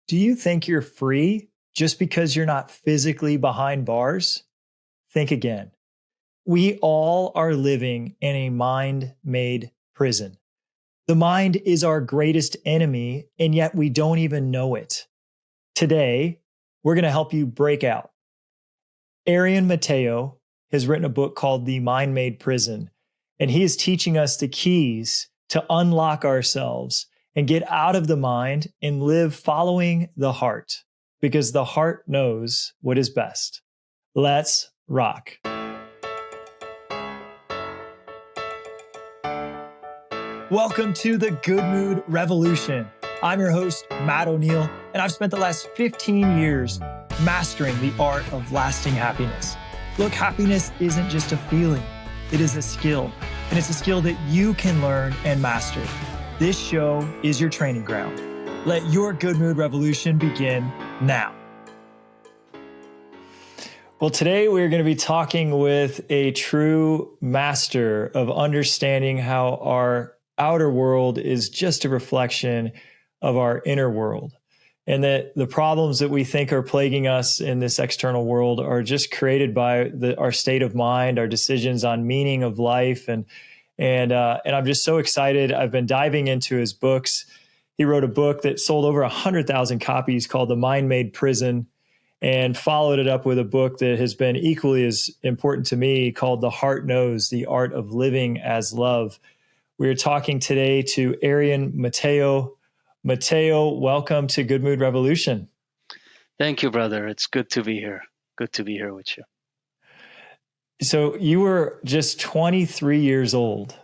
Do you think you're free just because you're not physically behind bars? Think again. We all are living in a mind made prison. The mind is our greatest enemy, and yet we don't even know it. Today, we're going to help you break out. Arian Mateo has written a book called The Mind Made Prison, and he is teaching us the keys to unlock ourselves and get out of the mind and live following the heart, because the heart knows what is best. Let's rock. Welcome to the Good Mood Revolution. I'm your host, Matt O'Neill, and I've spent the last 15 years mastering the art of lasting happiness. Look, happiness isn't just a feeling, it is a skill, and it's a skill that you can learn and master. This show is your training ground. Let your Good Mood Revolution begin now. Well, today we're going to be talking with a true master of understanding how our outer world is just a reflection of our inner world, and that the problems that we think are plaguing us in this external world are just created by our state of mind, our decisions on meaning of life, and I'm just so excited. I've been diving into his books. He wrote a book that sold over 100,000 copies called The Mind Made Prison, and followed it up with a book that has been equally as important to me called The Heart Knows: The Art of Living as Love. We are talking today to Arian Mateo. Mateo, welcome to Good Mood Revolution. Thank you, brother. It's good to be here. Good to be here with you. So you were just 23 years old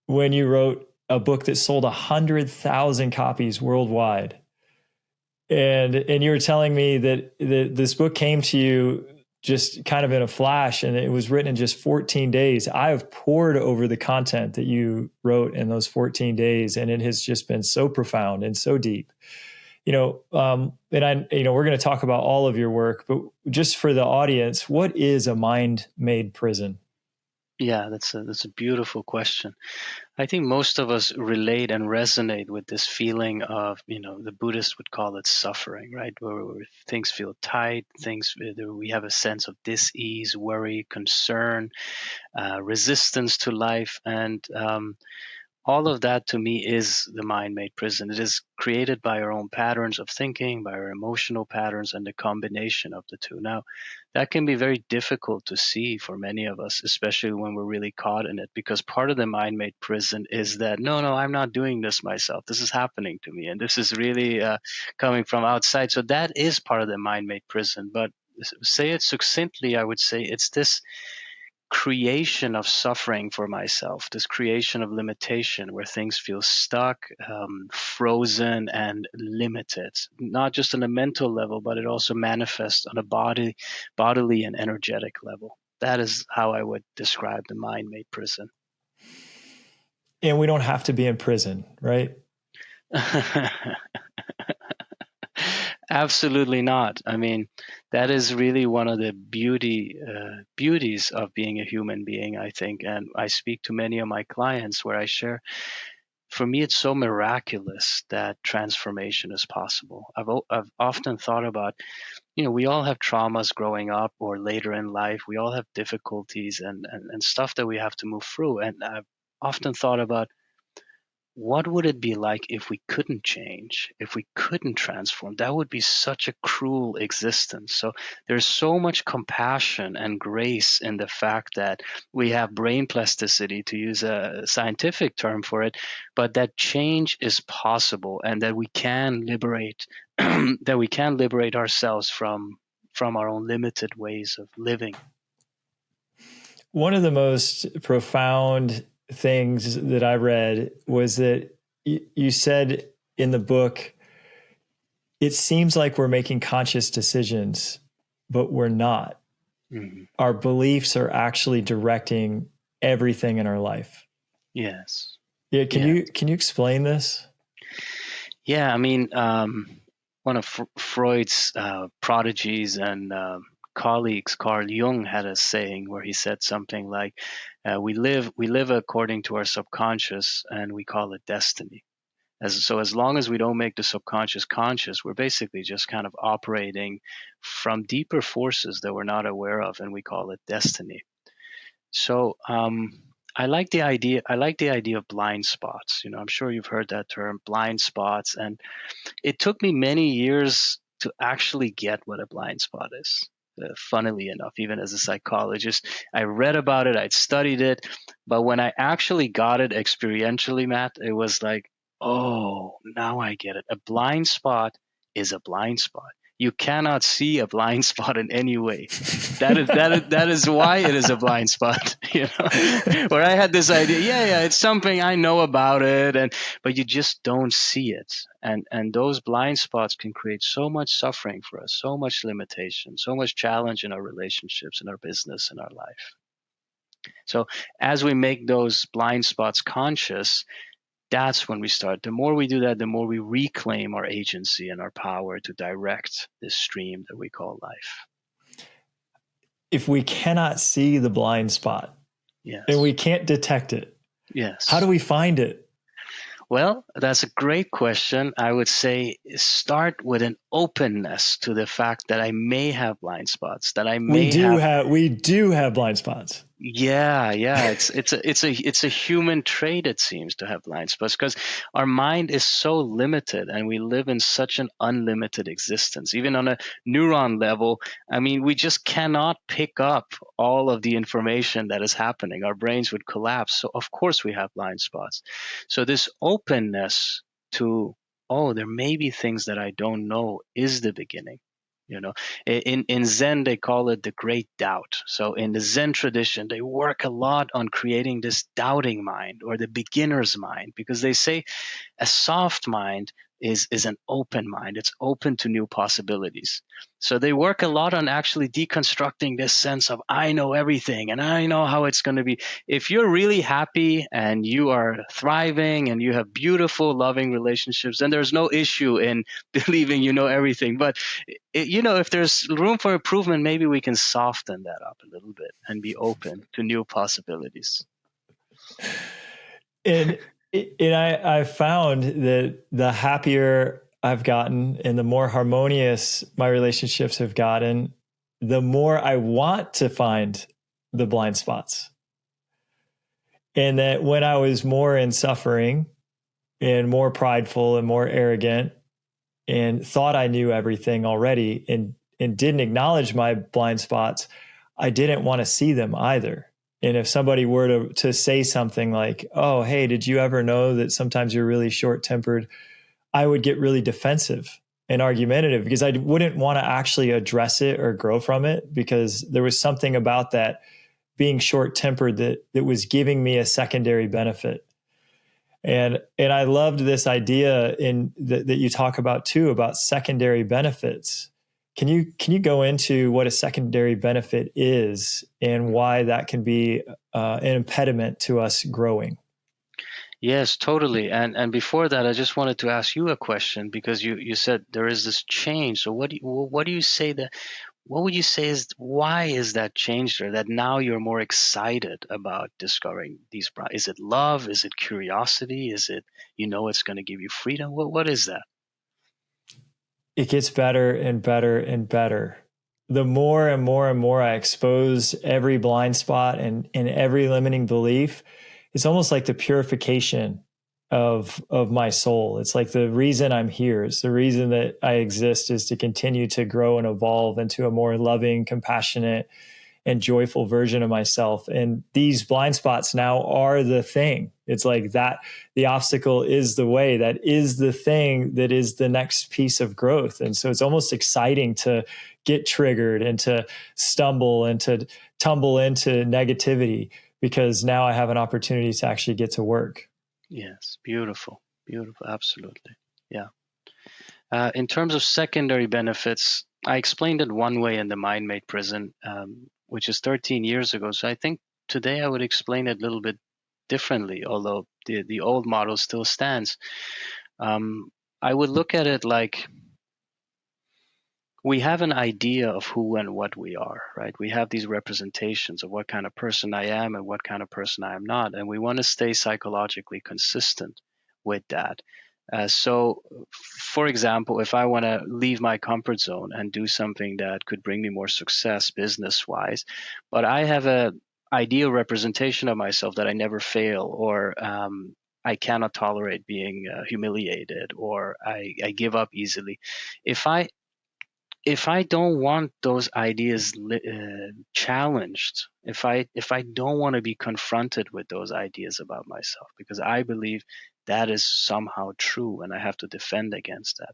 when you wrote a book that sold 100,000 copies worldwide. And you were telling me that this book came to you just kind of in a flash, and it was written in just 14 days. I have pored over the content that you wrote in those 14 days, and it has just been so profound and so deep. We're going to talk about all of your work, but just for the audience, what is a mind-made prison? Yeah, that's a beautiful question. I think most of us relate and resonate with this feeling of, the Buddhists would call it suffering, right? Where things feel tight, we have a sense of dis-ease, worry, concern, resistance to life, and all of that to me is the mind-made prison. It is created by our own patterns of thinking, by our emotional patterns, and the combination of the two. Now, that can be very difficult to see for many of us, especially when we're really caught in it, because part of the mind-made prison is that, no, I'm not doing this myself. This is happening to me, and this is really coming from outside. So that is part of the mind-made prison. But say it succinctly, I would say it's this creation of suffering for myself, this creation of limitation where things feel stuck, frozen, and limited, not just on a mental level, but it also manifests on a bodily and energetic level. That is how I would describe the mind-made prison. And we don't have to be in prison, right? Absolutely not. I mean, that is really one of the beauties of being a human being, I think. And I speak to many of my clients where I share, for me, it's so miraculous that transformation is possible. I've often thought about, we all have traumas growing up or later in life. We all have difficulties and stuff that we have to move through. And I've often thought about, what would it be like if we couldn't change, if we couldn't transform? That would be such a cruel existence. So there's so much compassion and grace in the fact that we have brain plasticity, to use a scientific term for it, but that change is possible and that we can liberate ourselves from our own limited ways of living. One of the most profound things that I read was that you said in the book, it seems like we're making conscious decisions, but we're not. Mm-hmm. Our beliefs are actually directing everything in our life. Yes. Yeah. Can you explain this? Yeah. I mean, one of Freud's prodigies and colleagues, Carl Jung, had a saying where he said something like, we live according to our subconscious, and we call it destiny. As long as we don't make the subconscious conscious, we're basically just kind of operating from deeper forces that we're not aware of, and we call it destiny. So I like the idea. I like the idea of blind spots. I'm sure you've heard that term, blind spots, and it took me many years to actually get what a blind spot is. Funnily enough, even as a psychologist, I read about it, I'd studied it, but when I actually got it experientially, Matt, it was like, oh, now I get it. A blind spot is a blind spot. You cannot see a blind spot in any way. That is why it is a blind spot. Where I had this idea, yeah, it's something I know about it, but you just don't see it. And those blind spots can create so much suffering for us, so much limitation, so much challenge in our relationships, in our business, in our life. So as we make those blind spots conscious, that's when we start. The more we do that, the more we reclaim our agency and our power to direct this stream that we call life. If we cannot see the blind spot, yes, and we can't detect it, yes, how do we find it? Well, that's a great question. I would say start with an openness to the fact that I may have blind spots, that I may we do have blind spots. Yeah. It's a human trait, it seems, to have blind spots, because our mind is so limited and we live in such an unlimited existence. Even on a neuron level, I mean, we just cannot pick up all of the information that is happening. Our brains would collapse. So of course we have blind spots. So this openness to, oh, there may be things that I don't know, is the beginning. In Zen, they call it the great doubt. So in the Zen tradition, they work a lot on creating this doubting mind, or the beginner's mind, because they say a soft mind is an open mind. It's open to new possibilities. So they work a lot on actually deconstructing this sense of, I know everything and I know how it's going to be. If you're really happy and you are thriving and you have beautiful, loving relationships, then there's no issue in believing you know everything. But if there's room for improvement, maybe we can soften that up a little bit and be open to new possibilities. And I found that the happier I've gotten and the more harmonious my relationships have gotten, the more I want to find the blind spots. And that when I was more in suffering and more prideful and more arrogant and thought I knew everything already and didn't acknowledge my blind spots, I didn't want to see them either. And if somebody were to say something like, oh, hey, did you ever know that sometimes you're really short-tempered? I would get really defensive and argumentative because I wouldn't want to actually address it or grow from it, because there was something about that being short-tempered that was giving me a secondary benefit. And I loved this idea that you talk about too, about secondary benefits. Can you go into what a secondary benefit is and why that can be an impediment to us growing? Yes, totally. And before that, I just wanted to ask you a question, because you said there is this change. So what do you say that? What would you say is, why is that change there? That now you're more excited about discovering these? Is it love? Is it curiosity? Is it it's going to give you freedom? What is that? It gets better and better and better. The more and more and more I expose every blind spot and every limiting belief, it's almost like the purification of my soul. It's like the reason I'm here. It's the reason that I exist is to continue to grow and evolve into a more loving, compassionate, and joyful version of myself. And these blind spots now are the thing. It's like that the obstacle is the way. That is the thing that is the next piece of growth. And so it's almost exciting to get triggered and to stumble and to tumble into negativity, because now I have an opportunity to actually get to work. Yes, beautiful, beautiful, absolutely. Yeah. In terms of secondary benefits, I explained it one way in the Mind Made Prison, which is 13 years ago. So I think today I would explain it a little bit differently, although the old model still stands. I would look at it like, we have an idea of who and what we are, right? We have these representations of what kind of person I am and what kind of person I am not. And we want to stay psychologically consistent with that. So, for example, if I want to leave my comfort zone and do something that could bring me more success business wise, but I have a ideal representation of myself that I never fail, or I cannot tolerate being humiliated, or I give up easily. If I if I don't want those ideas challenged, if I don't want to be confronted with those ideas about myself, because I believe that is somehow true and I have to defend against that,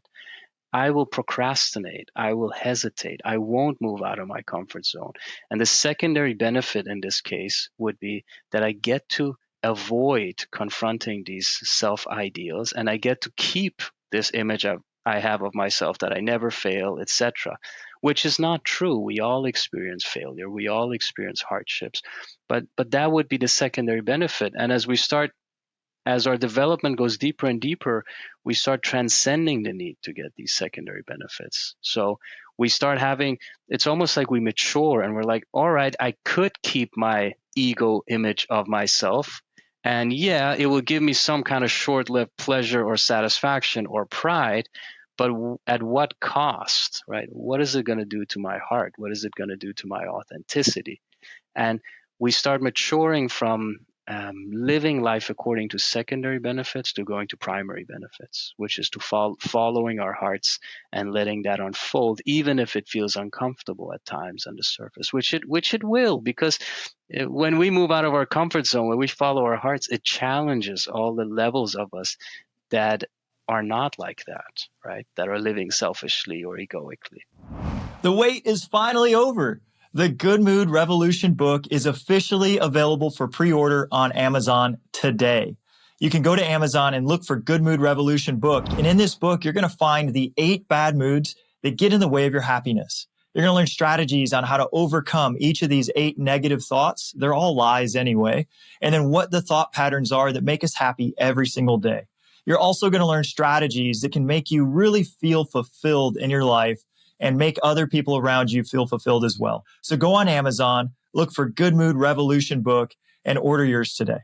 I will procrastinate. I will hesitate. I won't move out of my comfort zone. And the secondary benefit in this case would be that I get to avoid confronting these self ideals, and I get to keep this image I have of myself that I never fail, etc., which is not true. We all experience failure. We all experience hardships. But that would be the secondary benefit. And as our development goes deeper and deeper, we start transcending the need to get these secondary benefits. So we start having, it's almost like we mature and we're like, all right, I could keep my ego image of myself. And yeah, it will give me some kind of short lived pleasure or satisfaction or pride. But at what cost, right? What is it going to do to my heart? What is it going to do to my authenticity? And we start maturing from living life according to secondary benefits to going to primary benefits, which is to following our hearts and letting that unfold, even if it feels uncomfortable at times on the surface, which it will, because when we move out of our comfort zone, when we follow our hearts, it challenges all the levels of us that are not like that, right? That are living selfishly or egoically. The wait is finally over. The Good Mood Revolution book is officially available for pre-order on Amazon today. You can go to Amazon and look for Good Mood Revolution book. And in this book, you're going to find the 8 bad moods that get in the way of your happiness. You're going to learn strategies on how to overcome each of these 8 negative thoughts. They're all lies anyway. And then what the thought patterns are that make us happy every single day. You're also going to learn strategies that can make you really feel fulfilled in your life and make other people around you feel fulfilled as well. So go on Amazon, look for Good Mood Revolution book, and order yours today.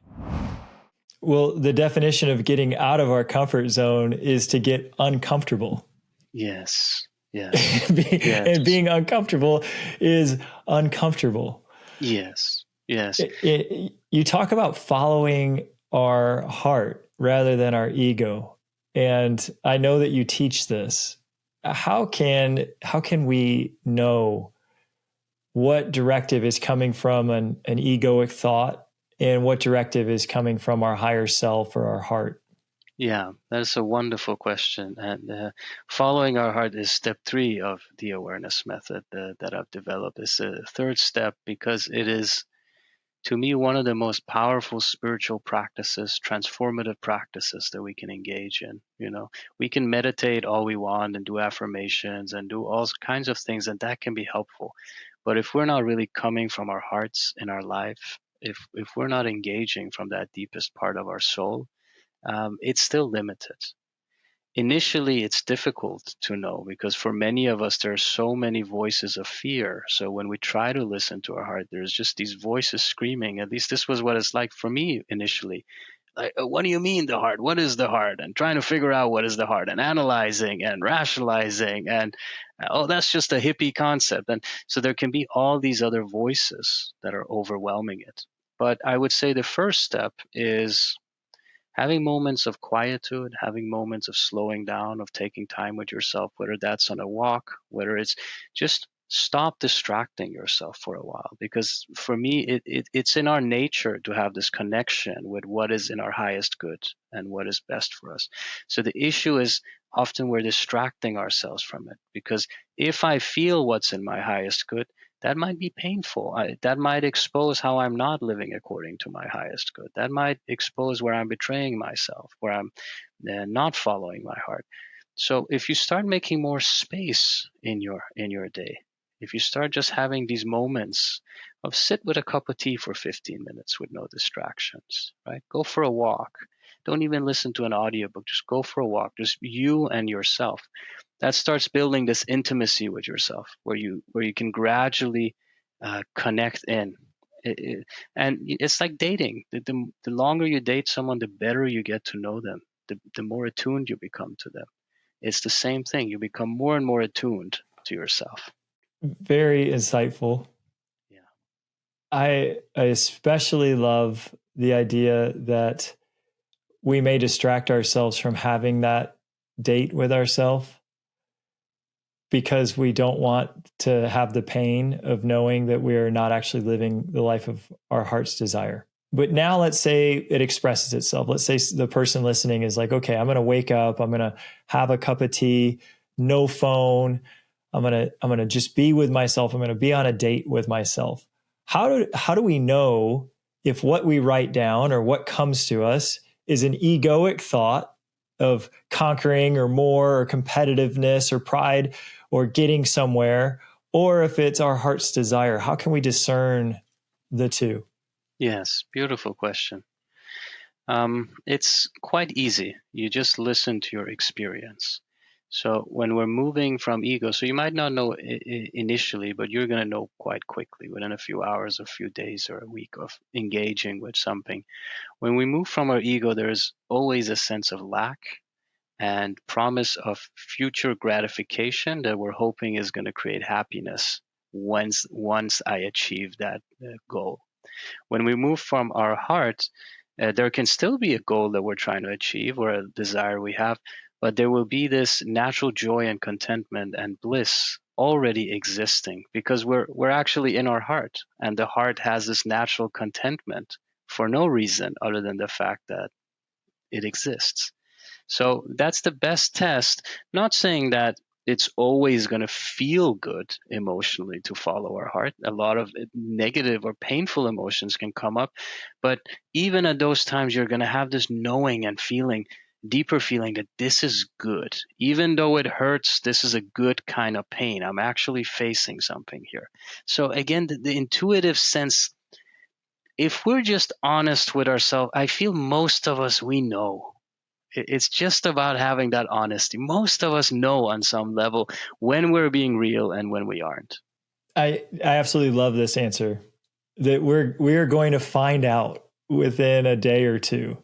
Well, the definition of getting out of our comfort zone is to get uncomfortable. Yes. Yes. And being uncomfortable is uncomfortable. Yes. Yes. You talk about following our heart rather than our ego. And I know that you teach this. How can we know what directive is coming from an egoic thought and what directive is coming from our higher self or our heart? Yeah, that's a wonderful question. And following our heart is step 3 of the awareness method that I've developed. It's a third step because it is, to me, one of the most powerful spiritual practices, transformative practices that we can engage in. We can meditate all we want and do affirmations and do all kinds of things, and that can be helpful. But if we're not really coming from our hearts in our life, if we're not engaging from that deepest part of our soul, it's still limited. Initially, it's difficult to know because for many of us, there are so many voices of fear. So when we try to listen to our heart, there's just these voices screaming. At least this was what it's like for me initially. Like, what do you mean the heart? What is the heart? And trying to figure out what is the heart and analyzing and rationalizing. And oh, that's just a hippie concept. And so there can be all these other voices that are overwhelming it. But I would say the first step is having moments of quietude, having moments of slowing down, of taking time with yourself, whether that's on a walk, whether it's just stop distracting yourself for a while. Because for me, it's in our nature to have this connection with what is in our highest good and what is best for us. So the issue is often we're distracting ourselves from it. Because if I feel what's in my highest good, that might be painful. That might expose how I'm not living according to my highest good. That might expose where I'm betraying myself, where I'm not following my heart. So if you start making more space in your day, if you start just having these moments of sit with a cup of tea for 15 minutes with no distractions, right? Go for a walk. Don't even listen to an audiobook. Just go for a walk. Just you and yourself. That starts building this intimacy with yourself where you can gradually connect in. And it's like dating. The longer you date someone, the better you get to know them. the more attuned you become to them. It's the same thing. You become more and more attuned to yourself. Very insightful. Yeah. I especially love the idea that we may distract ourselves from having that date with ourselves because we don't want to have the pain of knowing that we are not actually living the life of our heart's desire. But now let's say it expresses itself. Let's say the person listening is like, okay, I'm going to wake up, I'm going to have a cup of tea, no phone. I'm going to just be with myself. I'm going to be on a date with myself. How do we know if what we write down or what comes to us is an egoic thought of conquering or more or competitiveness or pride or getting somewhere, or if it's our heart's desire? How can we discern the two? Yes, beautiful question. It's quite easy. You just listen to your experience. So when we're moving from ego, so you might not know initially, but you're going to know quite quickly within a few hours, a few days, or a week of engaging with something. When we move from our ego, there's always a sense of lack and promise of future gratification that we're hoping is going to create happiness once I achieve that goal. When we move from our heart, there can still be a goal that we're trying to achieve or a desire we have, but there will be this natural joy and contentment and bliss already existing because we're actually in our heart, and the heart has this natural contentment for no reason other than the fact that it exists. So that's the best test. Not saying that it's always going to feel good emotionally to follow our heart. A lot of negative or painful emotions can come up. But even at those times, you're going to have this knowing and feeling, deeper feeling that this is good. Even though it hurts, this is a good kind of pain. I'm actually facing something here. So again, the intuitive sense, if we're just honest with ourselves, I feel most of us, we know. It's just about having that honesty. Most of us know on some level when we're being real and when we aren't. I absolutely love this answer, that we're going to find out within a day or two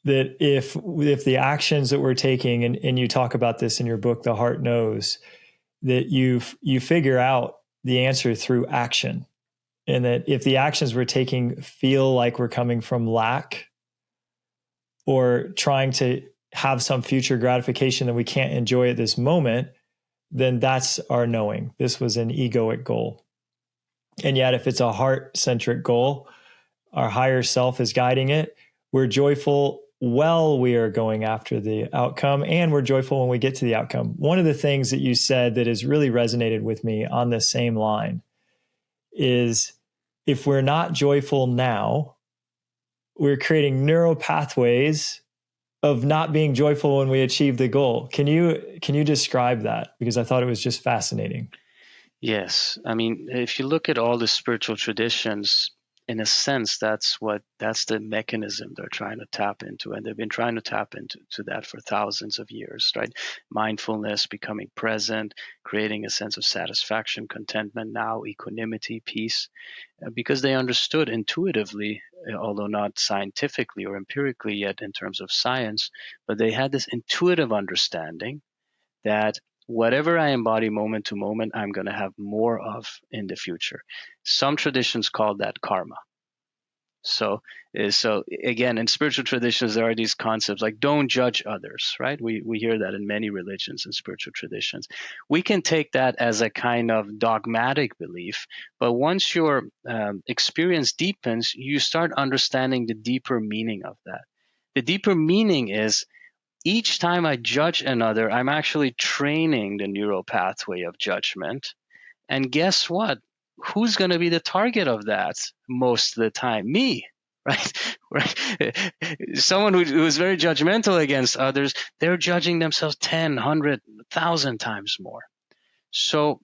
that if the actions that we're taking, and you talk about this in your book, The Heart Knows, that you figure out the answer through action. And that if the actions we're taking feel like we're coming from lack or trying to have some future gratification that we can't enjoy at this moment, then that's our knowing. This was an egoic goal. And yet, if it's a heart centric goal, our higher self is guiding it. We're joyful while we are going after the outcome, and we're joyful when we get to the outcome. One of the things that you said that has really resonated with me on the same line is if we're not joyful now, we're creating neural pathways of not being joyful when we achieve the goal. Can you describe that? Because I thought it was just fascinating. Yes. I mean, if you look at all the spiritual traditions, in a sense, that's the mechanism they're trying to tap into. And they've been trying to tap into that for thousands of years, right? Mindfulness, becoming present, creating a sense of satisfaction, contentment, now equanimity, peace, because they understood intuitively, although not scientifically or empirically yet in terms of science, but they had this intuitive understanding that whatever I embody moment to moment, I'm going to have more of in the future. Some traditions call that karma. So again, in spiritual traditions, there are these concepts like don't judge others, right? We hear that in many religions and spiritual traditions. We can take that as a kind of dogmatic belief, but once your experience deepens, you start understanding the deeper meaning of that. The deeper meaning is each time I judge another, I'm actually training the neural pathway of judgment. And guess what? Who's going to be the target of that most of the time? Me, right? Right? Someone who is very judgmental against others, they're judging themselves 10, 100, 1,000 times more. So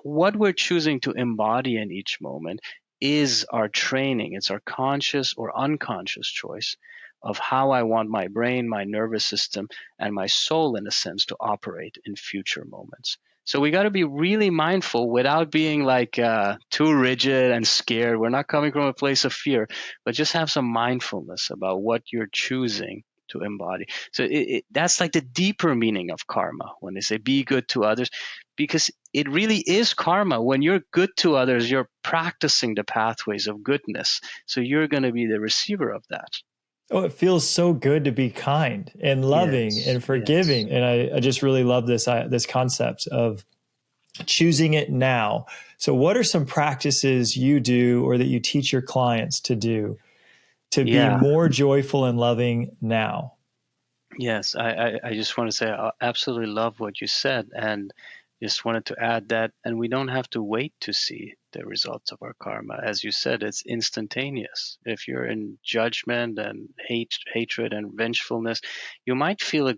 what we're choosing to embody in each moment is our training. It's our conscious or unconscious choice of how I want my brain, my nervous system, and my soul, in a sense, to operate in future moments. So we got to be really mindful without being like too rigid and scared. We're not coming from a place of fear, but just have some mindfulness about what you're choosing to embody. So that's like the deeper meaning of karma when they say be good to others, because it really is karma. When you're good to others, you're practicing the pathways of goodness. So you're going to be the receiver of that. Oh, it feels so good to be kind and loving Yes, and yes. forgiving. And I just really love this concept of choosing it now. So what are some practices you do or that you teach your clients to do to be Yeah. more joyful and loving now? Yes, I just want to say I absolutely love what you said, and just wanted to add that, and we don't have to wait to see the results of our karma. As you said, it's instantaneous. If you're in judgment and hatred and vengefulness, you might feel a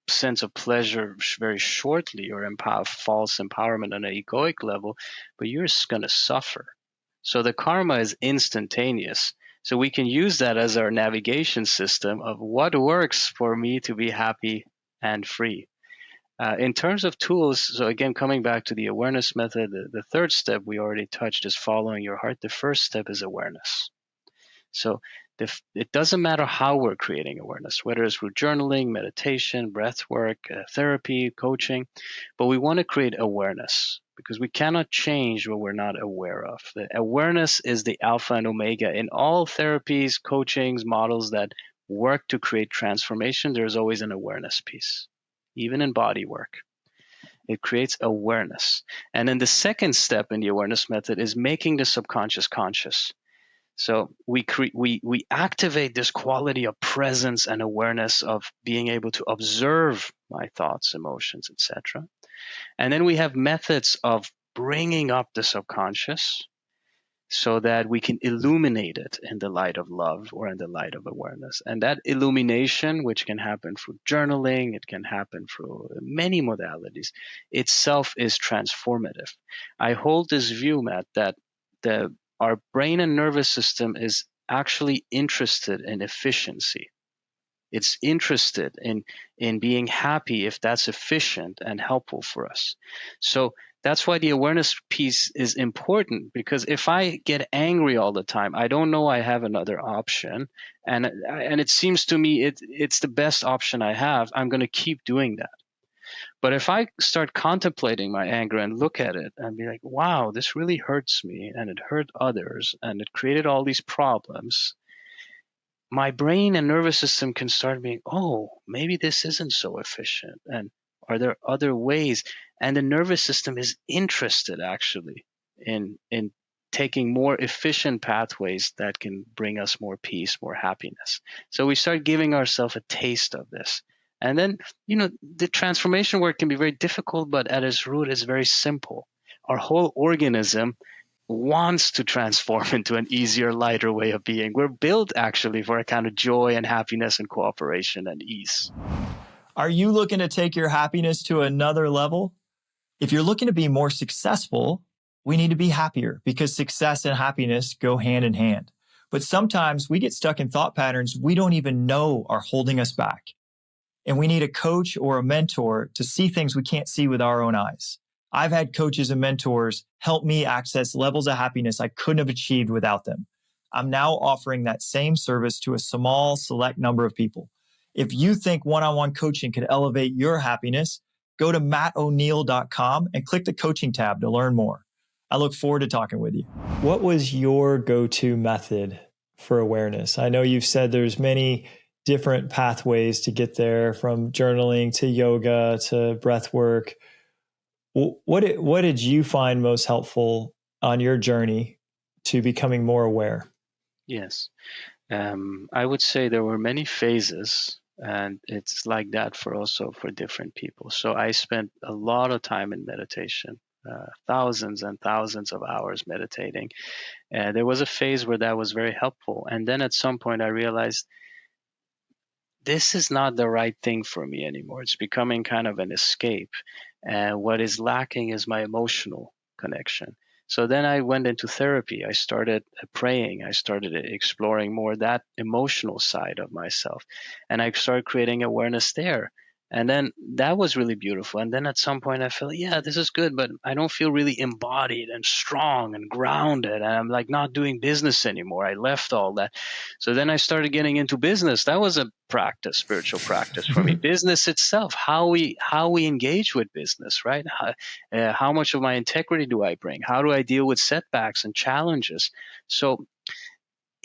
sense of pleasure very shortly, or false empowerment on an egoic level, but you're going to suffer. So the karma is instantaneous. So we can use that as our navigation system of what works for me to be happy and free. In terms of tools, so again, coming back to the awareness method, the third step we already touched is following your heart. The first step is awareness. So it doesn't matter how we're creating awareness, whether it's through journaling, meditation, breath work, therapy, coaching, but we want to create awareness because we cannot change what we're not aware of. The awareness is the alpha and omega in all therapies, coachings, models that work to create transformation. There's always an awareness piece, even in body work. It creates awareness. And then the second step in the awareness method is making the subconscious conscious. So we activate this quality of presence and awareness of being able to observe my thoughts, emotions, etc. And then we have methods of bringing up the subconscious so that we can illuminate it in the light of love or in the light of awareness. And that illumination, which can happen through journaling, it can happen through many modalities, itself is transformative. I hold this view, Matt, that our brain and nervous system is actually interested in efficiency. It's interested in being happy if that's efficient and helpful for us. So that's why the awareness piece is important, because if I get angry all the time, I don't know I have another option, and it seems to me it's the best option I have. I'm going to keep doing that. But if I start contemplating my anger and look at it and be like, wow, this really hurts me and it hurt others and it created all these problems, my brain and nervous system can start being, oh, maybe this isn't so efficient. And are there other ways? And the nervous system is interested actually in taking more efficient pathways that can bring us more peace, more happiness. So we start giving ourselves a taste of this. And then, the transformation work can be very difficult, but at its root is very simple. Our whole organism wants to transform into an easier, lighter way of being. We're built actually for a kind of joy and happiness and cooperation and ease. Are you looking to take your happiness to another level? If you're looking to be more successful, we need to be happier because success and happiness go hand in hand. But sometimes we get stuck in thought patterns we don't even know are holding us back. And we need a coach or a mentor to see things we can't see with our own eyes. I've had coaches and mentors help me access levels of happiness I couldn't have achieved without them. I'm now offering that same service to a small, select number of people. If you think one-on-one coaching could elevate your happiness, go to mattoneil.com and click the coaching tab to learn more. I look forward to talking with you. What was your go-to method for awareness? I know you've said there's many different pathways to get there, from journaling to yoga to breath work. What did you find most helpful on your journey to becoming more aware? Yes. I would say there were many phases, and it's like that for different people. So I spent a lot of time in meditation, thousands and thousands of hours meditating. There was a phase where that was very helpful. And then at some point I realized this is not the right thing for me anymore. It's becoming kind of an escape. And what is lacking is my emotional connection. So then I went into therapy. I started praying. I started exploring more that emotional side of myself. And I started creating awareness there. And then that was really beautiful. And then at some point I felt, yeah, this is good, but I don't feel really embodied and strong and grounded. And I'm like not doing business anymore. I left all that. So then I started getting into business. That was a practice, spiritual practice for me. Business itself, how we engage with business, right? How much of my integrity do I bring? How do I deal with setbacks and challenges? So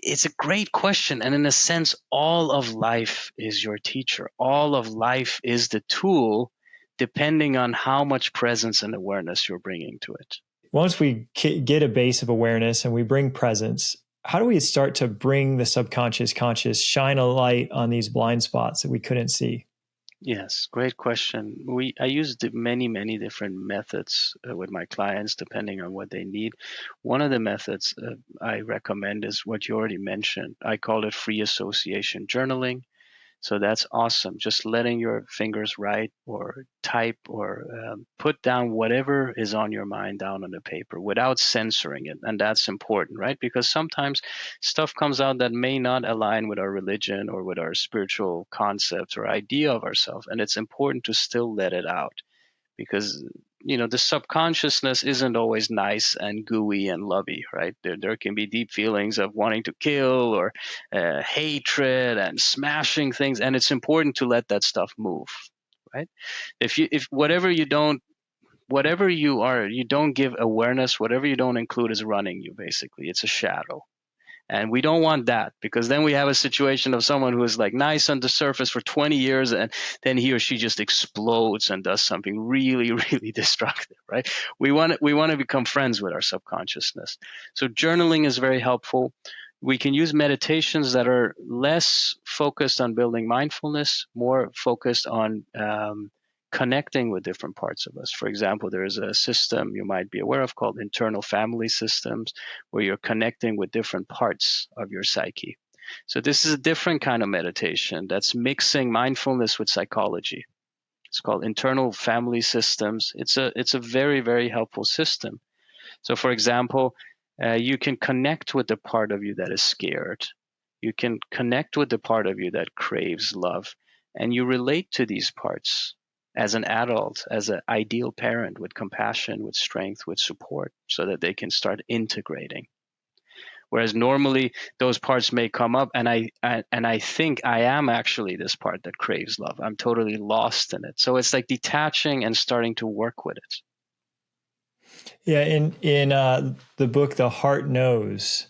it's a great question. And in a sense, all of life is your teacher. All of life is the tool, depending on how much presence and awareness you're bringing to it. Once we get a base of awareness and we bring presence, how do we start to bring the subconscious conscious, shine a light on these blind spots that we couldn't see? Yes, great question. I use many different methods with my clients, depending on what they need. One of the methods I recommend is what you already mentioned. I call it free association journaling. So that's awesome. Just letting your fingers write or type or put down whatever is on your mind down on the paper without censoring it. And that's important, right? Because sometimes stuff comes out that may not align with our religion or with our spiritual concepts or idea of ourselves. And it's important to still let it out because the subconsciousness isn't always nice and gooey and lovey, right? There can be deep feelings of wanting to kill or hatred and smashing things, and it's important to let that stuff move, right? If whatever you don't give awareness, whatever you don't include is running you. Basically, it's a shadow. And we don't want that because then we have a situation of someone who is like nice on the surface for 20 years and then he or she just explodes and does something really, really destructive, right? We want to become friends with our subconsciousness. So journaling is very helpful. We can use meditations that are less focused on building mindfulness, more focused on connecting with different parts of us. For example, there is a system you might be aware of called internal family systems, where you're connecting with different parts of your psyche. So this is a different kind of meditation that's mixing mindfulness with psychology. It's called internal family systems. It's a very, very helpful system. So for example, you can connect with the part of you that is scared. You can connect with the part of you that craves love, and you relate to these parts as an adult, as an ideal parent with compassion, with strength, with support, so that they can start integrating. Whereas normally those parts may come up, and I think I am actually this part that craves love. I'm totally lost in it. So it's like detaching and starting to work with it. Yeah, in the book The Heart Knows,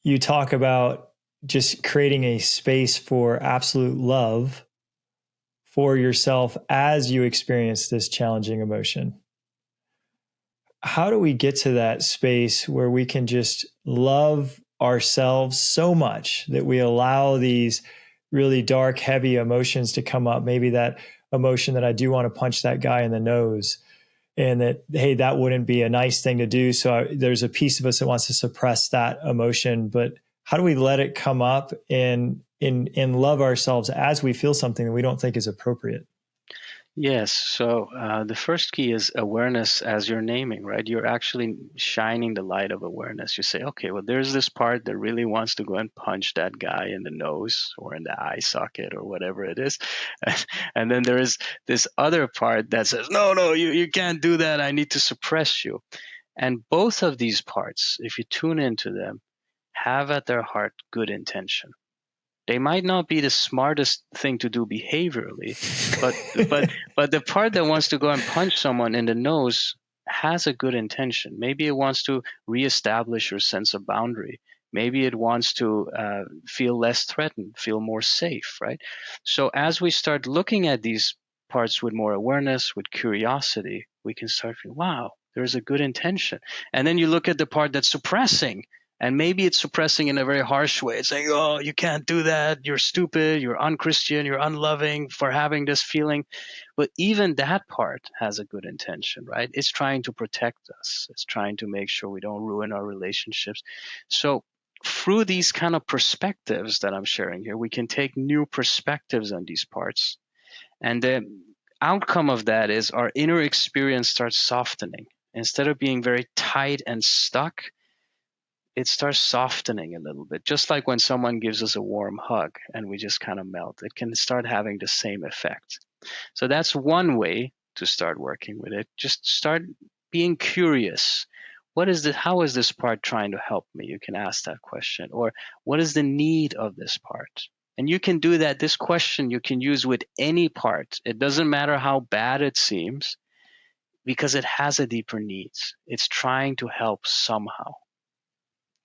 you talk about just creating a space for absolute love for yourself as you experience this challenging emotion. How do we get to that space where we can just love ourselves so much that we allow these really dark, heavy emotions to come up? Maybe that emotion that I do want to punch that guy in the nose, and that, hey, that wouldn't be a nice thing to do. So there's a piece of us that wants to suppress that emotion. But how do we let it come up and love ourselves as we feel something that we don't think is appropriate? Yes. So the first key is awareness as you're naming, right? You're actually shining the light of awareness. You say, okay, well, there's this part that really wants to go and punch that guy in the nose or in the eye socket or whatever it is. And then there is this other part that says, no, you can't do that. I need to suppress you. And both of these parts, if you tune into them, have at their heart good intention. They might not be the smartest thing to do behaviorally, but but the part that wants to go and punch someone in the nose has a good intention. Maybe it wants to reestablish your sense of boundary. Maybe it wants to feel less threatened, feel more safe, right? So as we start looking at these parts with more awareness, with curiosity, we can start feeling, wow, there's a good intention. And then you look at the part that's suppressing, and maybe it's suppressing in a very harsh way. It's saying, oh, you can't do that. You're stupid. You're unchristian. You're unloving for having this feeling. But even that part has a good intention, right? It's trying to protect us. It's trying to make sure we don't ruin our relationships. So through these kind of perspectives that I'm sharing here, we can take new perspectives on these parts. And the outcome of that is our inner experience starts softening. Instead of being very tight and stuck, it starts softening a little bit, just like when someone gives us a warm hug and we just kind of melt. It can start having the same effect. So that's one way to start working with it. Just start being curious. How is this part trying to help me? You can ask that question. Or what is the need of this part? And you can do that. This question you can use with any part. It doesn't matter how bad it seems, because it has a deeper needs. It's trying to help somehow.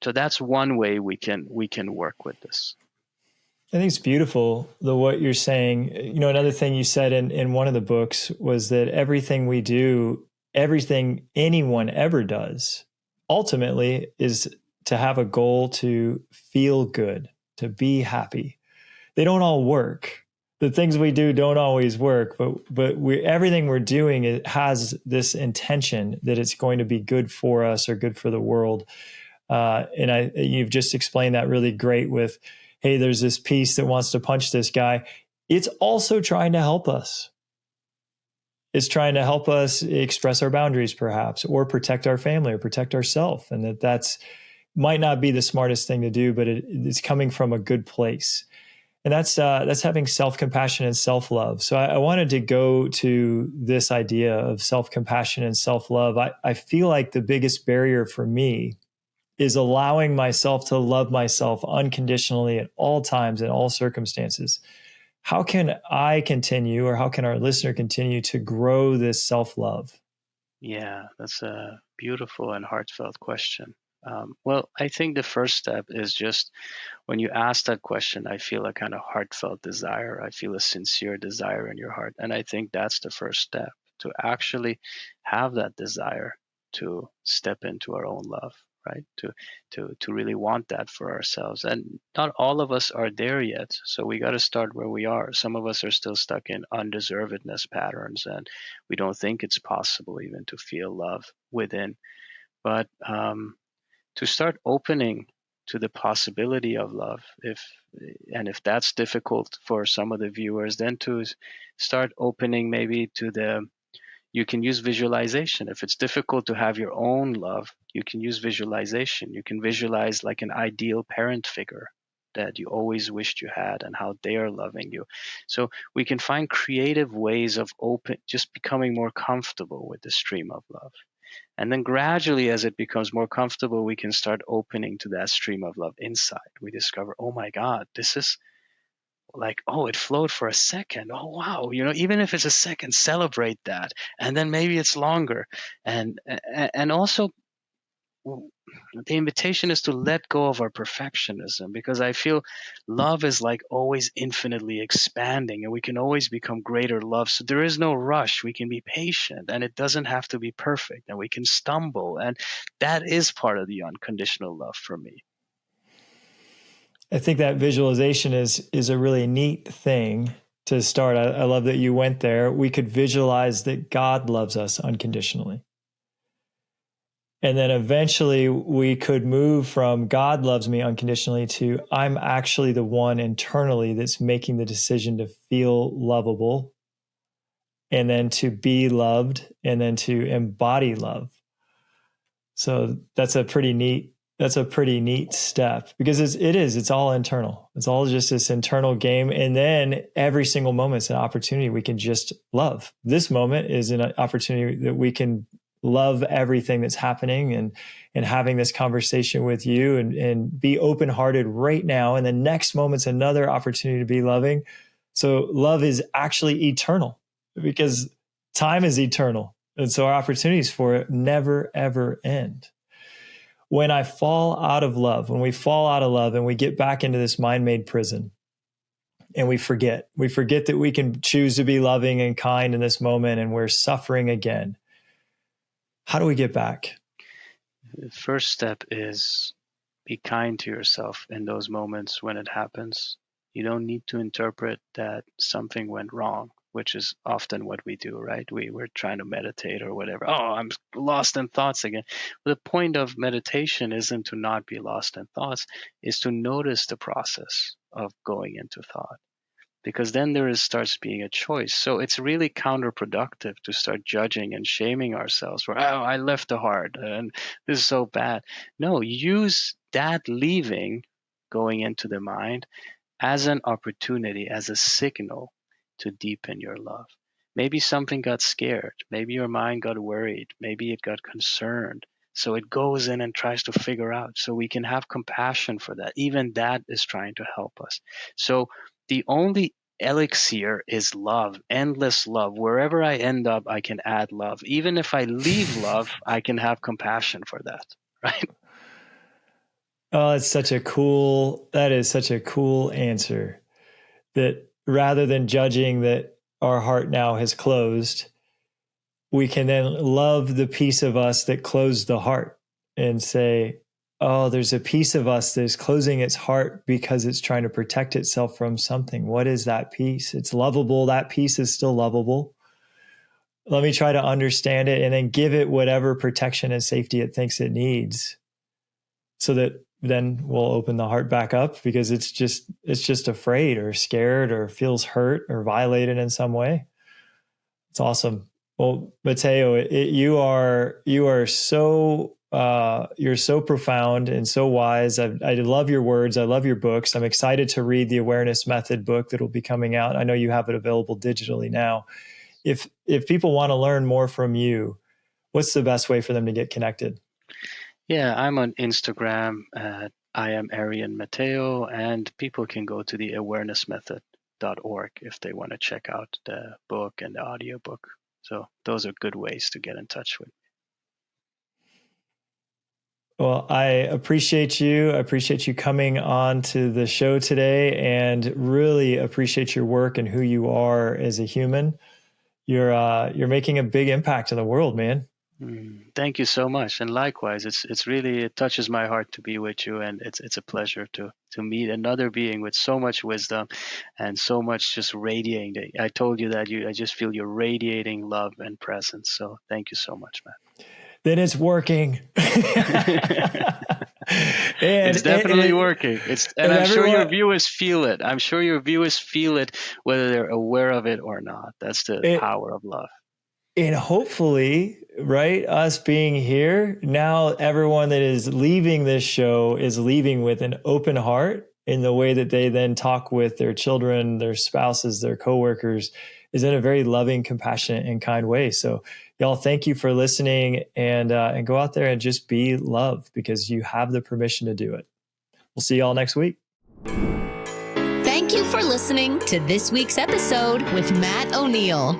So that's one way we can work with this. I think it's beautiful what you're saying. Another thing you said in one of the books was that everything we do, everything anyone ever does, ultimately is to have a goal to feel good, to be happy. They don't all work. The things we do don't always work, but everything we're doing, it has this intention that it's going to be good for us or good for the world. And you've just explained that really great with, hey, there's this piece that wants to punch this guy. It's also trying to help us. It's trying to help us express our boundaries, perhaps, or protect our family or protect ourselves. And that's might not be the smartest thing to do, but it's coming from a good place. And that's having self-compassion and self-love. So I wanted to go to this idea of self-compassion and self-love. I feel like the biggest barrier for me is allowing myself to love myself unconditionally at all times, in all circumstances. How can I continue, or how can our listener continue to grow this self-love? Yeah, that's a beautiful and heartfelt question. Well, I think the first step is just when you ask that question, I feel a kind of heartfelt desire. I feel a sincere desire in your heart. And I think that's the first step, to actually have that desire to step into our own love, right? To really want that for ourselves. And not all of us are there yet. So we got to start where we are. Some of us are still stuck in undeservedness patterns, and we don't think it's possible even to feel love within. But to start opening to the possibility of love, if that's difficult for some of the viewers, then to start opening maybe you can use visualization. If it's difficult to have your own love, you can use visualization. You can visualize like an ideal parent figure that you always wished you had and how they are loving you. So we can find creative ways of just becoming more comfortable with the stream of love. And then gradually, as it becomes more comfortable, we can start opening to that stream of love inside. We discover, oh my God, this is like, oh, it flowed for a second. Oh, wow. Even if it's a second, celebrate that. And then maybe it's longer. And also, the invitation is to let go of our perfectionism, because I feel love is like always infinitely expanding, and we can always become greater love. So there is no rush. We can be patient, and it doesn't have to be perfect, and we can stumble. And that is part of the unconditional love for me. I think that visualization is a really neat thing to start. I love that you went there. We could visualize that God loves us unconditionally. And then eventually we could move from God loves me unconditionally to I'm actually the one internally that's making the decision to feel lovable, and then to be loved, and then to embody love. So that's a pretty neat step, because it's all internal. It's all just this internal game. And then every single moment is an opportunity we can just love. This moment is an opportunity that we can love everything that's happening, and having this conversation with you, and be open-hearted right now. And the next moment's another opportunity to be loving. So love is actually eternal, because time is eternal. And so our opportunities for it never, ever end. When we fall out of love and we get back into this mind-made prison, and we forget that we can choose to be loving and kind in this moment, and we're suffering again. How do we get back? The first step is be kind to yourself in those moments when it happens. You don't need to interpret that something went wrong, which is often what we do, right? We're trying to meditate or whatever. Oh, I'm lost in thoughts again. The point of meditation isn't to not be lost in thoughts, is to notice the process of going into thought, because then starts being a choice. So it's really counterproductive to start judging and shaming ourselves for, oh, I left the heart and this is so bad. No, use that leaving, going into the mind, as an opportunity, as a signal to deepen your love. Maybe something got scared. Maybe your mind got worried. Maybe it got concerned. So it goes in and tries to figure out. So we can have compassion for that. Even that is trying to help us. So the only elixir is love, endless love. Wherever I end up, I can add love. Even if I leave love, I can have compassion for that, right? Oh, that is such a cool answer, that rather than judging that our heart now has closed, we can then love the piece of us that closed the heart and say, oh, there's a piece of us that is closing its heart because it's trying to protect itself from something. What is that piece? It's lovable. That piece is still lovable. Let me try to understand it and then give it whatever protection and safety it thinks it needs, so that then we'll open the heart back up, because it's just afraid or scared or feels hurt or violated in some way. It's awesome. Well, Mateo, you are so you're so profound and so wise. I love your words. I love your books. I'm excited to read the Awareness Method book that will be coming out. I know you have it available digitally now. If people want to learn more from you, what's the best way for them to get connected? Yeah, I'm on Instagram at I am Arian Mateo, and people can go to the awarenessmethod.org if they want to check out the book and the audiobook. So those are good ways to get in touch with. Well, I appreciate you. I appreciate you coming on to the show today, and really appreciate your work and who you are as a human. You're making a big impact in the world, man. Thank you so much, and likewise, it touches my heart to be with you, and it's a pleasure to meet another being with so much wisdom and so much just radiating. I told you that I just feel you're radiating love and presence. So thank you so much, man. Then it's working. It's definitely working. I'm sure your viewers feel it. I'm sure your viewers feel it, whether they're aware of it or not. That's the power of love. And hopefully, right, us being here, now everyone that is leaving this show is leaving with an open heart in the way that they then talk with their children, their spouses, their coworkers, is in a very loving, compassionate, and kind way. So y'all, thank you for listening, and go out there and just be love, because you have the permission to do it. We'll see y'all next week. Thank you for listening to this week's episode with Matt O'Neill.